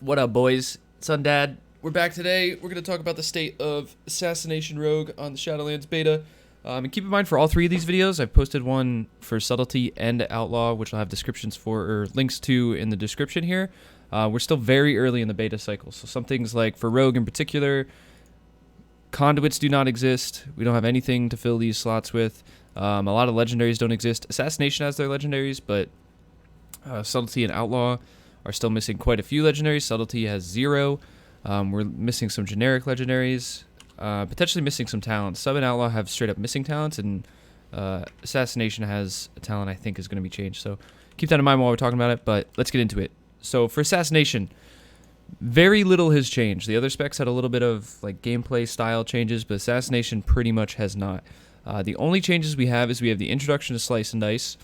What up, boys? It's Undad. We're back today. We're going to talk about the state of Assassination Rogue on the Shadowlands beta. And keep in mind, for all three of these videos, I've posted one for Subtlety and Outlaw, which I'll have descriptions for, or links to in the description here. We're still very early in the beta cycle, so some things like, for Rogue in particular, conduits do not exist. We don't have anything to fill these slots with. A lot of legendaries don't exist. Assassination has their legendaries, but Subtlety and Outlaw are still missing quite a few legendaries. Subtlety has 0. We're missing some generic legendaries. Potentially missing some talents. Sub and Outlaw have straight up missing talents, and Assassination has a talent I think is going to be changed. So keep that in mind while we're talking about it, but let's get into it. So for Assassination, very little has changed. The other specs had a little bit of like gameplay style changes, but Assassination pretty much has not. The only changes we have is we have the introduction to Slice and Dice,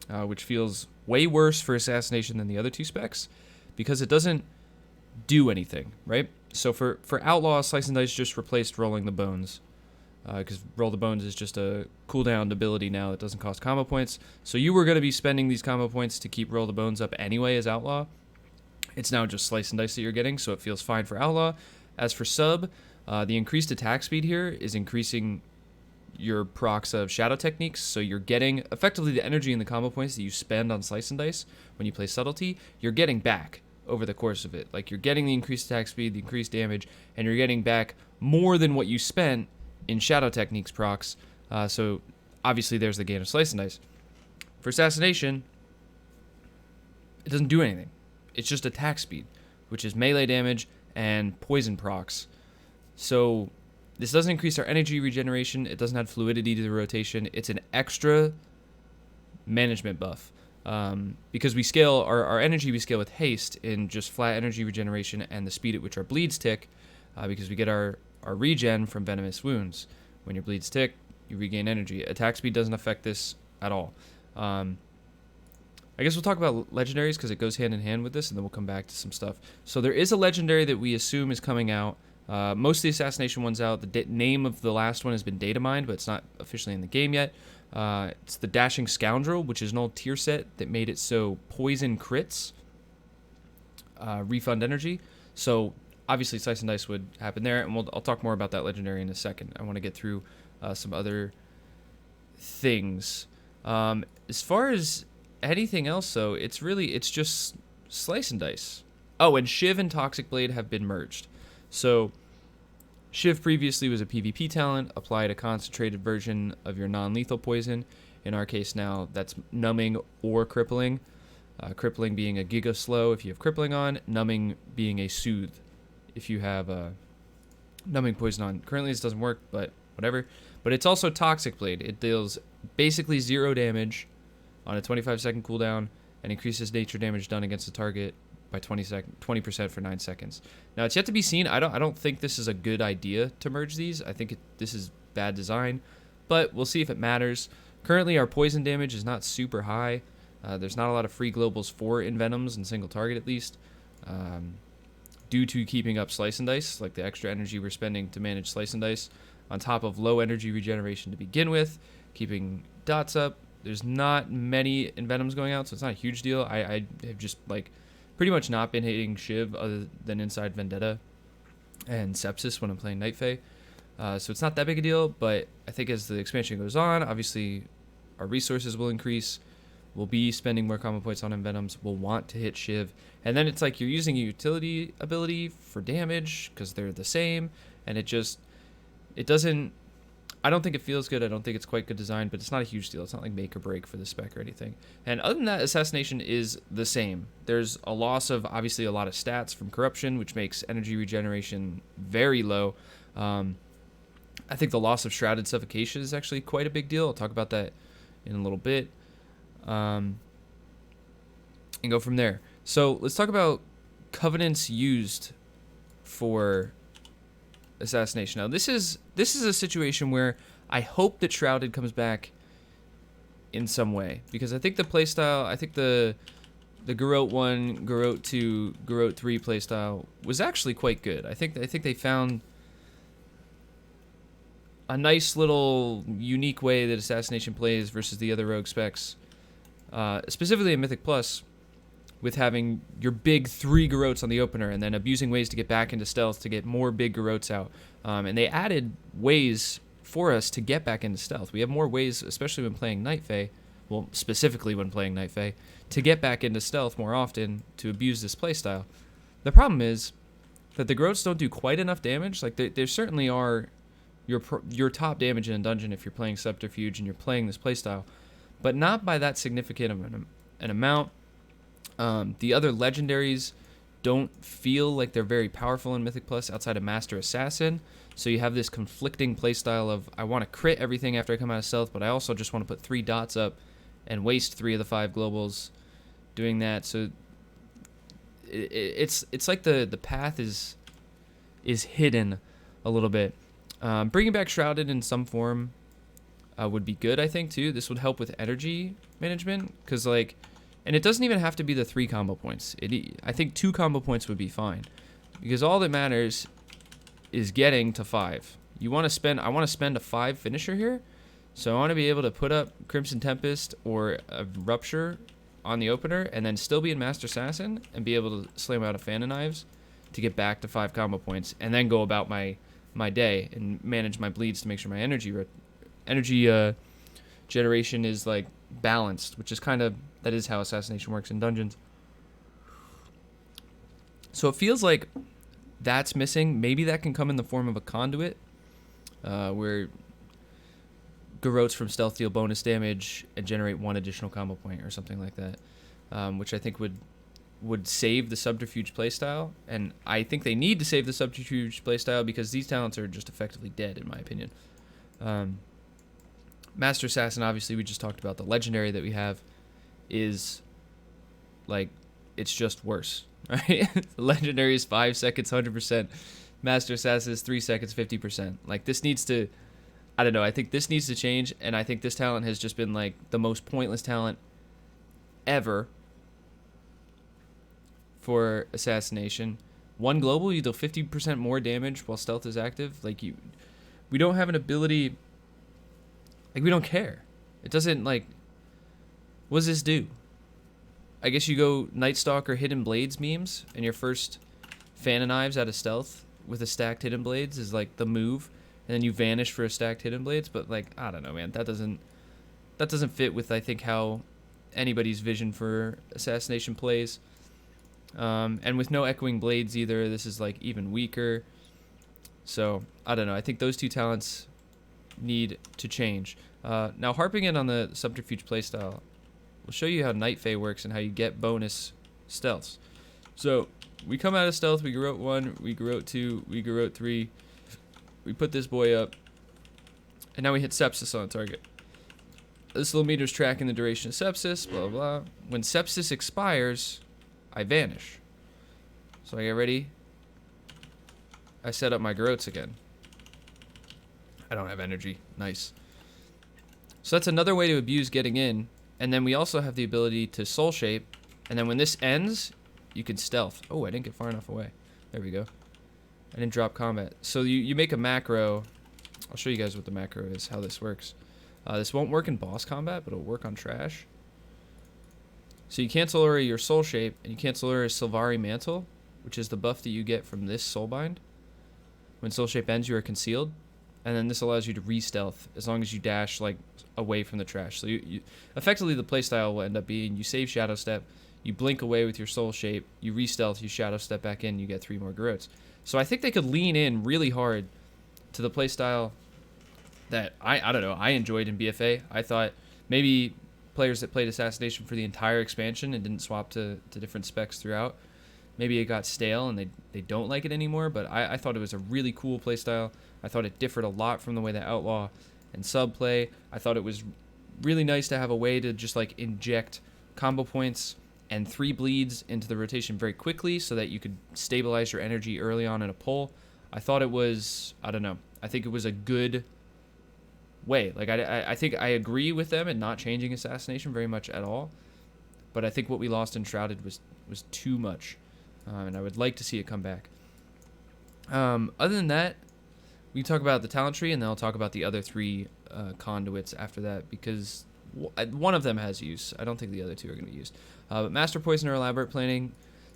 which feels way worse for Assassination than the other two specs because it doesn't do anything, right? So for Outlaw, Slice and Dice just replaced Rolling the Bones, because Roll the Bones is just a cooldown ability now that doesn't cost combo points. So you were going to be spending these combo points to keep Roll the Bones up anyway as Outlaw. It's now just Slice and Dice that you're getting, so it feels fine for Outlaw. As for Sub, the increased attack speed here is increasing your procs of shadow techniques, so you're getting effectively the energy and the combo points that you spend on Slice and Dice when you play Subtlety, you're getting back over the course of it. Like, you're getting the increased attack speed, the increased damage, and you're getting back more than what you spent in shadow techniques procs, so obviously there's the gain of Slice and Dice. For Assassination, it doesn't do anything. It's just attack speed, which is melee damage and poison procs. So this doesn't increase our energy regeneration. It doesn't add fluidity to the rotation. It's an extra management buff. Because we scale our energy, we scale with haste in just flat energy regeneration and the speed at which our bleeds tick, because we get our regen from venomous wounds. When your bleeds tick, you regain energy. Attack speed doesn't affect this at all. I guess we'll talk about legendaries because it goes hand in hand with this, and then we'll come back to some stuff. So there is a legendary that we assume is coming out. Most of the Assassination one's out. The name of the last one has been data mined, but it's not officially in the game yet. It's the Dashing Scoundrel, which is an old tier set that made it so poison crits refund energy. So obviously Slice and Dice would happen there, and I'll talk more about that legendary in a second. I want to get through some other things. As far as anything else, though, it's just Slice and Dice. Oh, and Shiv and Toxic Blade have been merged. So Shiv previously was a PvP talent, applied a concentrated version of your non-lethal poison. In our case now, that's numbing or crippling. Crippling being a Giga Slow if you have crippling on, numbing being a soothe if you have numbing poison on. Currently this doesn't work, but whatever. But it's also Toxic Blade. It deals basically 0 damage on a 25-second cooldown and increases nature damage done against the target by 20% for 9 seconds. Now, it's yet to be seen. I don't think this is a good idea to merge these. I think this is bad design, but we'll see if it matters. Currently, our poison damage is not super high. There's not a lot of free globals for Envenoms in single target, at least, due to keeping up Slice and Dice, like the extra energy we're spending to manage Slice and Dice, on top of low energy regeneration to begin with, keeping dots up. There's not many Envenoms going out, so it's not a huge deal. I have just, like, pretty much not been hitting Shiv other than inside Vendetta and Sepsis when I'm playing Night Fae. So it's not that big a deal, but I think as the expansion goes on, obviously our resources will increase. We'll be spending more combo points on Envenoms. We'll want to hit Shiv. And then it's like you're using a utility ability for damage because they're the same, and it doesn't... I don't think it feels good. I don't think it's quite good design, but it's not a huge deal. It's not like make or break for the spec or anything. And other than that, Assassination is the same. There's a loss of, obviously, a lot of stats from corruption, which makes energy regeneration very low. I think the loss of Shrouded Suffocation is actually quite a big deal. I'll talk about that in a little bit. And go from there. So let's talk about covenants used for Assassination. Now, this is a situation where I hope that Shrouded comes back in some way, because I think the playstyle, I think the Garrote 1, Garrote 2, Garrote 3 playstyle was actually quite good. I think they found a nice little unique way that Assassination plays versus the other Rogue specs, specifically in Mythic Plus. with having your big 3 garrotes on the opener and then abusing ways to get back into stealth to get more big garrotes out. And they added ways for us to get back into stealth. We have more ways, especially when playing Night Fae, well, specifically when playing Night Fae, to get back into stealth more often to abuse this playstyle. The problem is that the garrotes don't do quite enough damage. Like, there certainly are your top damage in a dungeon if you're playing Subterfuge and you're playing this playstyle, but not by that significant of an amount. The other legendaries don't feel like they're very powerful in Mythic Plus outside of Master Assassin, so you have this conflicting playstyle of, I want to crit everything after I come out of stealth, but I also just want to put 3 dots up and waste 3 of the 5 globals doing that. So it's like the path is hidden a little bit. Bringing back Shrouded in some form would be good, I think, too. This would help with energy management, because, like, and it doesn't even have to be the 3 combo points. I think 2 combo points would be fine, because all that matters is getting to 5. I want to spend a 5 finisher here, so I want to be able to put up Crimson Tempest or a Rupture on the opener, and then still be in Master Assassin and be able to slam out a Fan of Knives to get back to 5 combo points, and then go about my day and manage my bleeds to make sure my energy generation is, like, balanced, which is that is how Assassination works in dungeons. So it feels like that's missing. Maybe that can come in the form of a conduit, where garrotes from stealth deal bonus damage and generate 1 additional combo point or something like that, which I think would save the Subterfuge playstyle. And I think they need to save the Subterfuge playstyle because these talents are just effectively dead, in my opinion. Master Assassin, obviously, we just talked about. The legendary that we have is, like, it's just worse, right? The legendary is 5 seconds, 100%. Master Assassin is 3 seconds, 50%. Like, this needs to, I don't know, I think this needs to change, and I think this talent has just been, like, the most pointless talent ever for Assassination. 1 global, you deal 50% more damage while stealth is active. Like, we don't have an ability. Like, we don't care. It doesn't, like, what does this do? I guess you go Night Stalker Hidden Blades memes, and your first Fan of Knives out of stealth with a stacked Hidden Blades is, like, the move, and then you vanish for a stacked Hidden Blades, but, like, I don't know, man. That doesn't fit with, I think, how anybody's vision for Assassination plays. And with no Echoing Blades either, this is, like, even weaker. So, I don't know. I think those 2 talents need to change. Now, harping in on the Subterfuge playstyle, we'll show you how Night Fae works and how you get bonus stealths. So, we come out of stealth, we garrote 1, we garrote 2, we garrote 3, we put this boy up, and now we hit sepsis on target. This little meter's tracking the duration of sepsis, blah, blah. When sepsis expires, I vanish. So I get ready. I set up my garrotes again. I don't have energy. Nice. So that's another way to abuse getting in. And then we also have the ability to soul shape. And then when this ends, you can stealth. Oh, I didn't get far enough away. There we go. I didn't drop combat. So you make a macro. I'll show you guys what the macro is, how this works. This won't work in boss combat, but it'll work on trash. So you cancel already your soul shape, and you cancel already Sylvari Mantle, which is the buff that you get from this soulbind. When soul shape ends, you are concealed. And then this allows you to re-stealth as long as you dash, like, away from the trash. So you effectively, the playstyle will end up being, you save Shadow Step, you blink away with your soul shape, you re-stealth, you Shadow Step back in, you get 3 more garrotes. So I think they could lean in really hard to the playstyle that I don't know, I enjoyed in BFA. I thought maybe players that played Assassination for the entire expansion and didn't swap to different specs throughout, maybe it got stale and they don't like it anymore, but I thought it was a really cool playstyle. I thought it differed a lot from the way that Outlaw and Sub play. I thought it was really nice to have a way to just, like, inject combo points and 3 bleeds into the rotation very quickly so that you could stabilize your energy early on in a pull. I thought it was, I don't know, I think it was a good way. Like, I think I agree with them in not changing Assassination very much at all, but I think what we lost in Shrouded was too much, and I would like to see it come back. Other than that, we can talk about the talent tree, and then I'll talk about the other 3 conduits after that, because One of them has use. I don't think the other two are going to be used. But Master Poison or Elaborate Planning,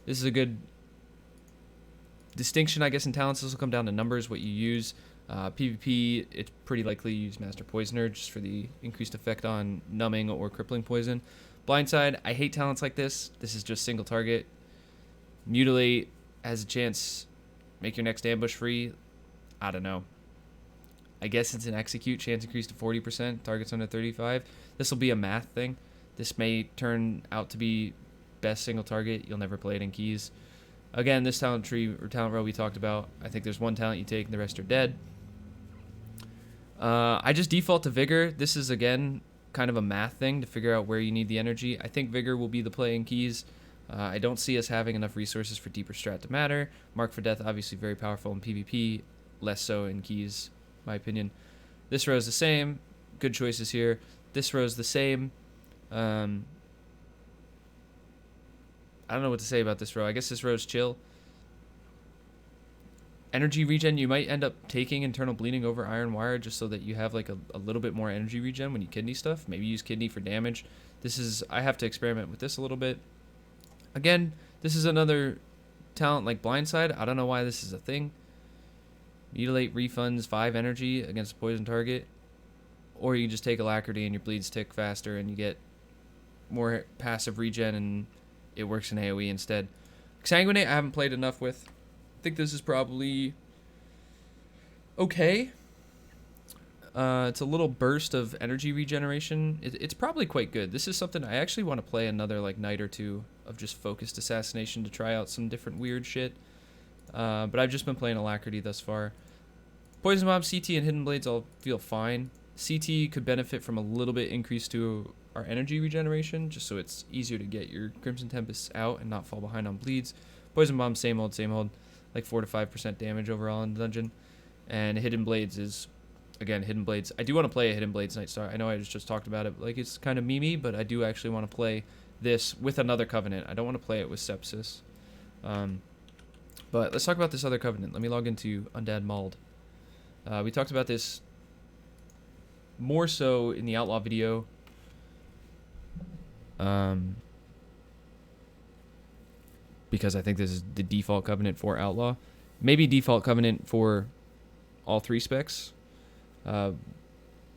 this is a good distinction, I guess, in talents. This will come down to numbers, what you use. PvP, it's pretty likely you use Master Poisoner just for the increased effect on numbing or crippling poison. Blindside, I hate talents like this. This is just single target. Mutilate has a chance, make your next ambush free. I don't know. I guess it's an execute, chance increased to 40%, targets under 35. This will be a math thing. This may turn out to be best single target. You'll never play it in keys. Again, this talent tree or talent row we talked about, I think there's one talent you take and the rest are dead. I just default to Vigor. This is, again, kind of a math thing to figure out where you need the energy. I think Vigor will be the play in keys. I don't see us having enough resources for deeper strat to matter. Mark for Death, obviously very powerful in PvP, less so in keys, my opinion. This row is the same. Good choices here. This row is the same. I don't know what to say about this row. I guess this row is chill. Energy regen, you might end up taking Internal Bleeding over Iron Wire just so that you have like a little bit more energy regen when you kidney stuff. Maybe use kidney for damage. I have to experiment with this a little bit. Again, this is another talent like Blindside. I don't know why this is a thing. Mutilate refunds 5 energy against a poison target. Or you can just take Alacrity and your bleeds tick faster and you get more passive regen and it works in AoE instead. Exsanguinate I haven't played enough with. I think this is probably okay. It's a little burst of energy regeneration. It's probably quite good. This is something I actually want to play another like night or two of just focused assassination to try out some different weird shit. But I've just been playing Alacrity thus far. Poison Bomb, CT, and Hidden Blades all feel fine. CT could benefit from a little bit increase to our energy regeneration, just so it's easier to get your Crimson Tempests out and not fall behind on bleeds. Poison Bomb, same old, like 4 to 5% damage overall in the dungeon. And Hidden Blades is, again, Hidden Blades. I do want to play a Hidden Blades Night Star. I know I just talked about it, like it's kind of memey, but I do actually want to play this with another Covenant. I don't want to play it with Sepsis. But let's talk about this other Covenant. Let me log into Undead Mauled. We talked about this more so in the Outlaw video. Because I think this is the default Covenant for Outlaw. Maybe default Covenant for all 3 specs.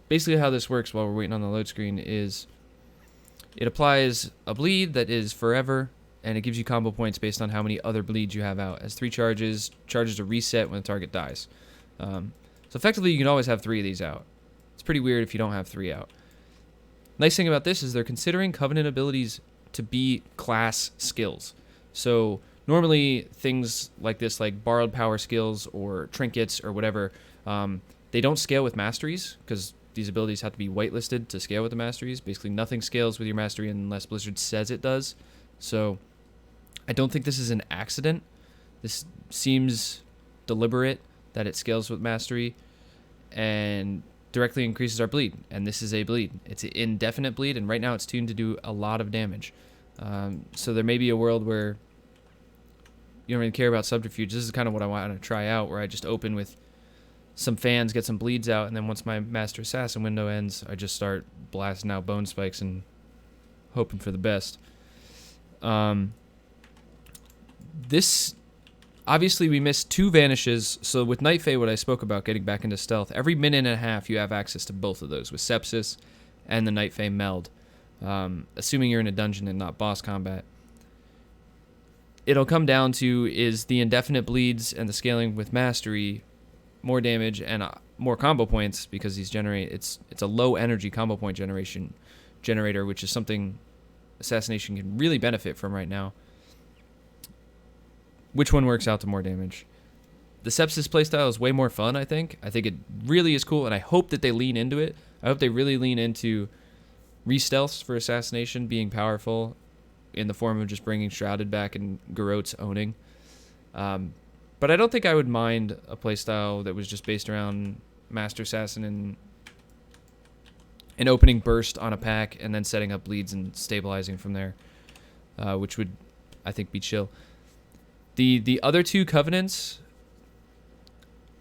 Basically how this works while we're waiting on the load screen is it applies a bleed that is forever, and it gives you combo points based on how many other bleeds you have out. As 3 charges a reset when the target dies. So effectively you can always have 3 of these out. It's pretty weird if you don't have 3 out. Nice thing about this is they're considering Covenant abilities to be class skills. So normally things like this, like borrowed power skills or trinkets or whatever, they don't scale with masteries because these abilities have to be whitelisted to scale with the masteries. Basically nothing scales with your mastery unless Blizzard says it does. So I don't think this is an accident. This seems deliberate that it scales with mastery and directly increases our bleed. And this is a bleed. It's an indefinite bleed, and right now it's tuned to do a lot of damage. So there may be a world where you don't really care about subterfuge. This is kind of what I want to try out, where I just open with some fans, get some bleeds out, and then once my Master Assassin window ends, I just start blasting out bone spikes and hoping for the best. This, obviously we missed 2 vanishes, so with Night Fae, what I spoke about, getting back into stealth, every minute and a half you have access to both of those, with Sepsis and the Night Fae meld. Assuming you're in a dungeon and not boss combat. It'll come down to, is the indefinite bleeds and the scaling with mastery more damage and more combo points, because these generate, it's a low energy combo point generator, which is something Assassination can really benefit from right now. Which one works out to more damage? The Sepsis playstyle is way more fun, I think. I think it really is cool, and I hope that they lean into it. I hope they really lean into re-stealths for Assassination being powerful in the form of just bringing Shrouded back and Garrote's owning. But I don't think I would mind a playstyle that was just based around Master Assassin and an opening burst on a pack and then setting up bleeds and stabilizing from there, which would, I think, be chill. The other 2 Covenants,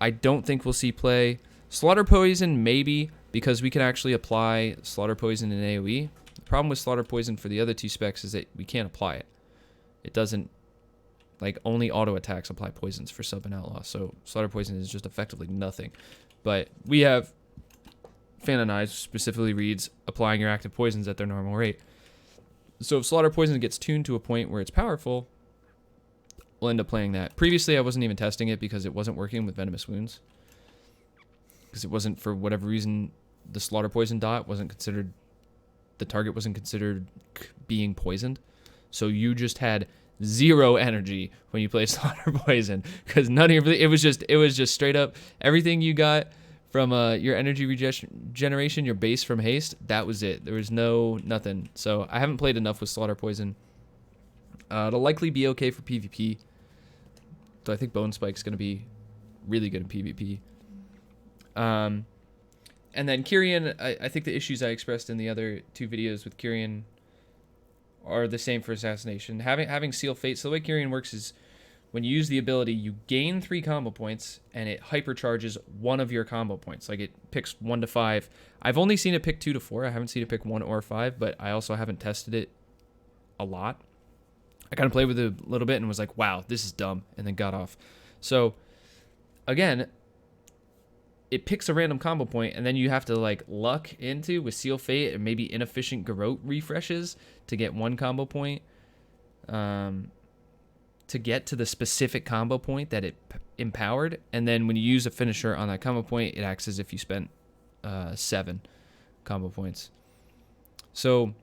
I don't think we'll see play. Slaughter Poison, maybe. because we can actually apply Slaughter Poison in AoE. The problem with Slaughter Poison for the other 2 specs is that we can't apply it. It doesn't, like, only auto attacks apply poisons for sub and outlaw, so Slaughter Poison is just effectively nothing. But we have Phantom Knives specifically reads applying your active poisons at their normal rate. So if Slaughter Poison gets tuned to a point where it's powerful, we'll end up playing that. Previously, I wasn't even testing it because it wasn't working with Venomous Wounds. Because it wasn't, for whatever reason, the Slaughter Poison dot wasn't considered, the target wasn't considered being poisoned. So you just had 0 energy when you played Slaughter Poison, because none of it was just straight up everything you got from your energy regeneration, your base from haste. That was it. There was nothing. So I haven't played enough with Slaughter Poison. It'll likely be okay for PvP. So I think Bone Spike's gonna be really good in PvP. And then Kyrian, I think the issues I expressed in the other 2 videos with Kyrian are the same for Assassination. Having Seal Fate, so the way Kyrian works is when you use the ability, you gain 3 combo points, and it hypercharges one of your combo points. Like, it picks 1 to 5. I've only seen it pick 2 to 4. I haven't seen it pick 1 or 5, but I also haven't tested it a lot. I kind of played with it a little bit and was like, wow, this is dumb, and then got off. So, again, it picks a random combo point, and then you have to, like, luck into with Seal Fate and maybe inefficient Garrote refreshes to get 1 combo point. To get to the specific combo point that it empowered, and then when you use a finisher on that combo point, it acts as if you spent 7 combo points. So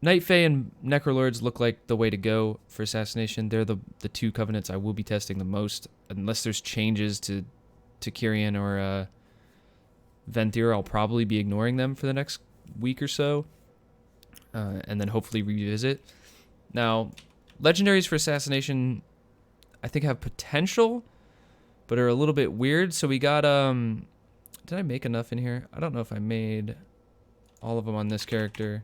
Night Fae and Necrolords look like the way to go for Assassination. They're the 2 covenants I will be testing the most, unless there's changes to Kyrian or Ventir. I'll probably be ignoring them for the next week or so, and then hopefully revisit. Now, Legendaries for Assassination, I think, have potential, but are a little bit weird. So we got, did I make enough in here? I don't know if I made all of them on this character.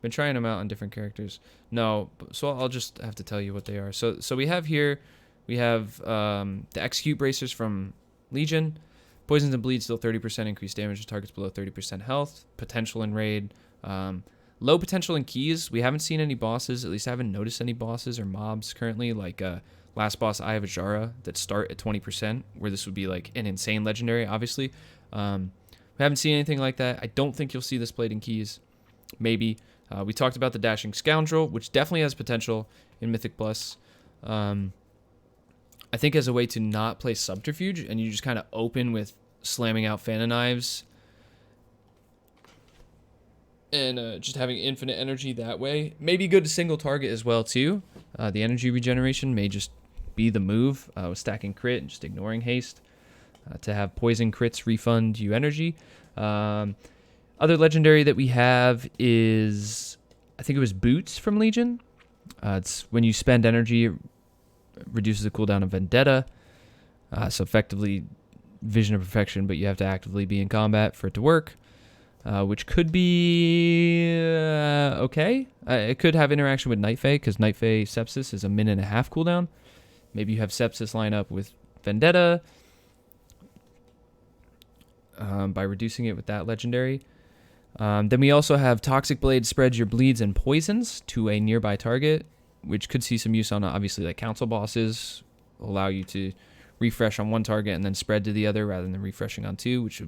Been trying them out on different characters. No, so I'll just have to tell you what they are. So we have here, we have the Execute Bracers from Legion. Poisons and Bleeds, still 30% increased damage to targets below 30% health. Potential in Raid. Low potential in Keys. We haven't seen any bosses, at least I haven't noticed any bosses or mobs currently, like last boss Eye of Ajara, that start at 20%, where this would be like an insane legendary, obviously. We haven't seen anything like that. I don't think you'll see this played in Keys. Maybe. We talked about the Dashing Scoundrel, which definitely has potential in Mythic Plus. I think as a way to not play Subterfuge, and you just kind of open with slamming out Phantom Knives and just having infinite energy that way. Maybe good to single target as well, too. The energy regeneration may just be the move, with stacking crit and just ignoring haste, to have poison crits refund you energy. Other legendary that we have is, I think it was Boots from Legion. It's when you spend energy, it reduces the cooldown of Vendetta. So effectively Vision of Perfection, but you have to actively be in combat for it to work. Which could be okay. It could have interaction with Night Fae, because Night Fae Sepsis is a 1.5 minute cooldown. Maybe you have Sepsis line up with Vendetta by reducing it with that legendary. Then we also have Toxic Blade spreads your bleeds and poisons to a nearby target, which could see some use on, obviously, like council bosses. Will allow you to refresh on one target and then spread to the other rather than refreshing on 2, which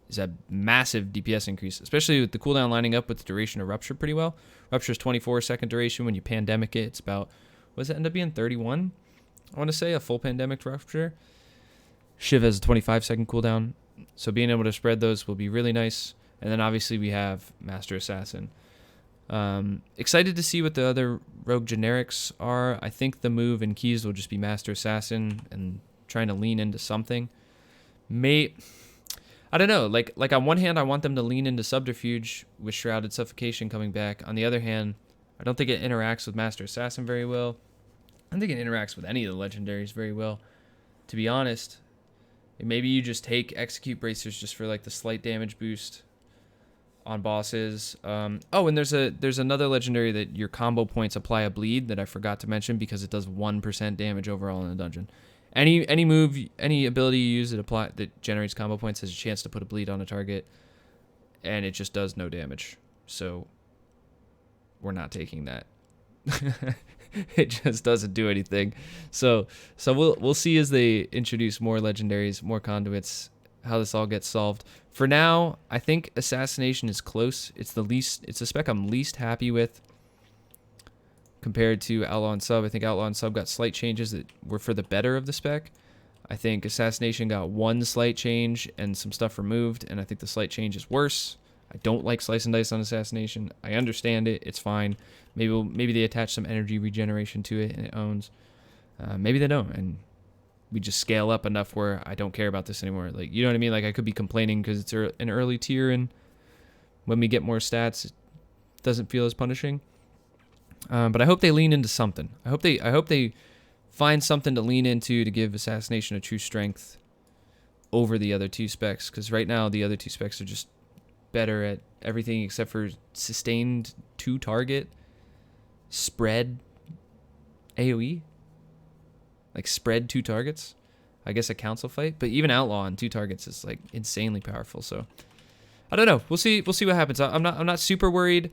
is a massive DPS increase, especially with the cooldown lining up with the duration of Rupture pretty well. Rupture's 24-second duration. When you pandemic it, it's about, what does it end up being, 31? I want to say a full pandemic Rupture. Shiv has a 25-second cooldown, so being able to spread those will be really nice. And then obviously we have Master Assassin. Excited to see what the other rogue generics are. I think the move in Keys will just be Master Assassin and trying to lean into something. I don't know. Like on one hand, I want them to lean into Subterfuge with Shrouded Suffocation coming back. On the other hand, I don't think it interacts with Master Assassin very well. I don't think it interacts with any of the legendaries very well, to be honest. Maybe you just take Execute Bracers just for like the slight damage boost on bosses. Oh, and there's another legendary that your combo points apply a bleed that I forgot to mention because it does 1% damage overall in the dungeon. Any move, any ability you use that generates combo points has a chance to put a bleed on a target, and it just does no damage. So we're not taking that. It just doesn't do anything. So we'll see as they introduce more legendaries, more conduits, how this all gets solved. For now, I think Assassination is close. It's the spec I'm least happy with compared to Outlaw and Sub. I think Outlaw and Sub got slight changes that were for the better of the spec. I think Assassination got one slight change and some stuff removed, and I think the slight change is worse. I don't like Slice and Dice on Assassination. I understand it. It's fine. Maybe they attach some energy regeneration to it and it owns. Maybe they don't, and we just scale up enough where I don't care about this anymore. Like, you know what I mean? Like, I could be complaining because it's an early tier, and when we get more stats, it doesn't feel as punishing. But I hope they lean into something. I hope they find something to lean into to give Assassination a true strength over the other two specs, because right now the other two specs are just better at everything except for sustained 2 target, spread AoE, like spread 2 targets. I guess a council fight, but even Outlaw on 2 targets is like insanely powerful. So I don't know. We'll see what happens. I'm not super worried.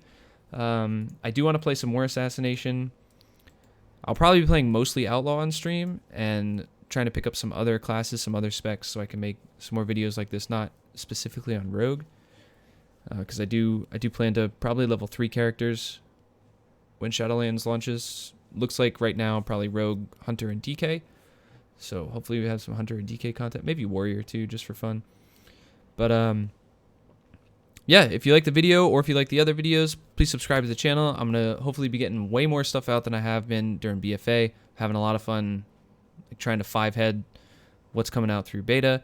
I do want to play some more Assassination. I'll probably be playing mostly Outlaw on stream and trying to pick up some other classes, some other specs, so I can make some more videos like this, not specifically on Rogue, because I do plan to probably level 3 characters when Shadowlands launches. Looks like right now probably Rogue, Hunter, and DK. So hopefully we have some Hunter and DK content, maybe Warrior too, just for fun. But yeah, if you like the video or if you like the other videos, please subscribe to the channel. I'm going to hopefully be getting way more stuff out than I have been during BFA. Having a lot of fun trying to 5-head what's coming out through beta.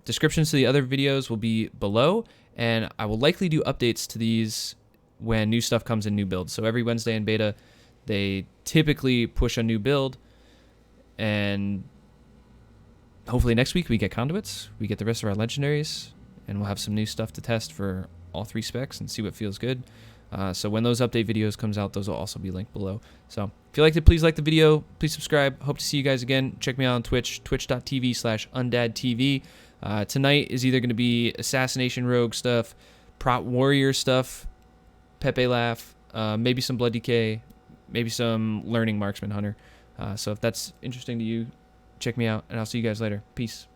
Descriptions to the other videos will be below, and I will likely do updates to these when new stuff comes in new builds. So every Wednesday in beta, they typically push a new build, and hopefully next week we get conduits, we get the rest of our legendaries, and we'll have some new stuff to test for all 3 specs and see what feels good. So when those update videos comes out, those will also be linked below. So if you liked it, please like the video. Please subscribe. Hope to see you guys again. Check me out on Twitch, twitch.tv/UndadTV. Tonight is either going to be Assassination Rogue stuff, Prot Warrior stuff, Pepe Laugh, maybe some Blood DK, maybe some Learning Marksman Hunter. So if that's interesting to you, check me out, and I'll see you guys later. Peace.